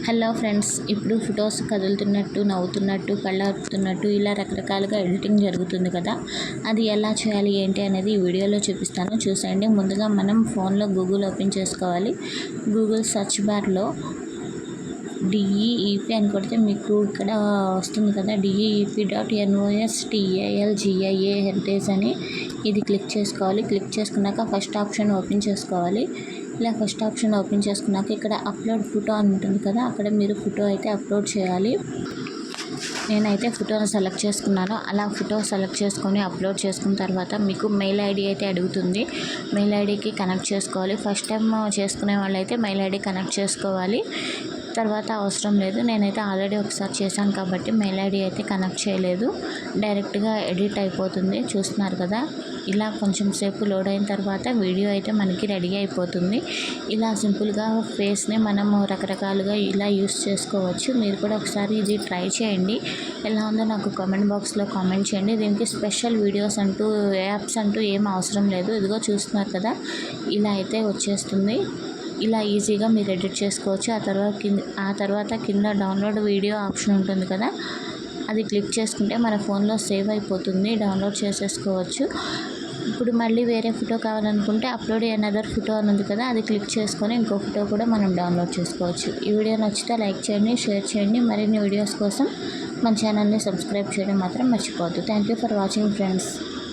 Hello friends, ఇప్పుడు photos కదులుతున్నట్టు, నవ్వుతున్నట్టు, కళ్ళార్పుతున్నట్టు ఇలా రకరకాలుగా ఎడిటింగ్ జరుగుతుంది కదా. అది ఎలా చేయాలి ఏంటి అనేది ఈ వీడియోలో చూపిస్తాను, చూసేయండి. ముందుగా మనం ఫోన్లో గూగుల్ ఓపెన్ చేసుకోవాలి. గూగుల్ సెర్చ్ బార్లో DEEP అని కొడితే మీకు ఇక్కడ వస్తుంది కదా, DEEP.NOSTALGIA హెరిటేజ్ అని. ఇది క్లిక్ చేసుకోవాలి. క్లిక్ చేసుకున్నాక ఫస్ట్ ఆప్షన్ ఓపెన్ చేసుకోవాలి. ఇలా ఫస్ట్ ఆప్షన్ ఓపెన్ చేసుకున్నాక ఇక్కడ అప్లోడ్ ఫోటో అని ఉంటుంది కదా, అక్కడ మీరు ఫోటో అయితే అప్లోడ్ చేయాలి. నేనైతే ఫోటోని సెలెక్ట్ చేసుకున్నాను. అలా ఫోటో సెలెక్ట్ చేసుకొని అప్లోడ్ చేసుకున్న తర్వాత మీకు మెయిల్ ఐడి అయితే అడుగుతుంది. మెయిల్ ఐడికి కనెక్ట్ చేసుకోవాలి. ఫస్ట్ టైం చేసుకునే వాళ్ళైతే మెయిల్ ఐడి కనెక్ట్ చేసుకోవాలి, తర్వాత అవసరం లేదు. నేనైతే ఆల్రెడీ ఒకసారి చేశాను కాబట్టి మెయిల్ ఐడి అయితే కనెక్ట్ చేయలేదు, డైరెక్ట్గా ఎడిట్ అయిపోతుంది. చూస్తున్నారు కదా, ఇలా కొంచెం సేపు లోడ్ అయిన తర్వాత వీడియో అయితే మనకి రెడీ అయిపోతుంది. ఇలా సింపుల్గా ఫేస్ని మనము రకరకాలుగా ఇలా యూస్ చేసుకోవచ్చు. మీరు కూడా ఒకసారి ఇది ట్రై చేయండి. ఎలా ఉందో నాకు కామెంట్ బాక్స్లో కామెంట్ చేయండి. దీనికి స్పెషల్ వీడియోస్ అంటూ యాప్స్ అంటూ ఏం అవసరం లేదు. ఇదిగో చూస్తున్నారు కదా, ఇలా అయితే వచ్చేస్తుంది. ఇలా ఈజీగా మీరు ఎడిట్ చేసుకోవచ్చు. ఆ తర్వాత కింద డౌన్లోడ్ వీడియో ఆప్షన్ ఉంటుంది కదా, అది క్లిక్ చేసుకుంటే మన ఫోన్లో సేవ్ అయిపోతుంది, డౌన్లోడ్ చేసేసుకోవచ్చు. ఇప్పుడు మళ్ళీ వేరే ఫోటో కావాలనుకుంటే అప్లోడ్ అనదర్ ఫోటో అని ఉంది కదా, అది క్లిక్ చేసుకొని ఇంకో ఫోటో కూడా మనం డౌన్లోడ్ చేసుకోవచ్చు. ఈ వీడియో నచ్చితే లైక్ చేయండి, షేర్ చేయండి. మరిన్ని వీడియోస్ కోసం మన ఛానల్ని సబ్స్క్రైబ్ చేయడం మాత్రం మర్చిపోవద్దు. Thank you for watching friends.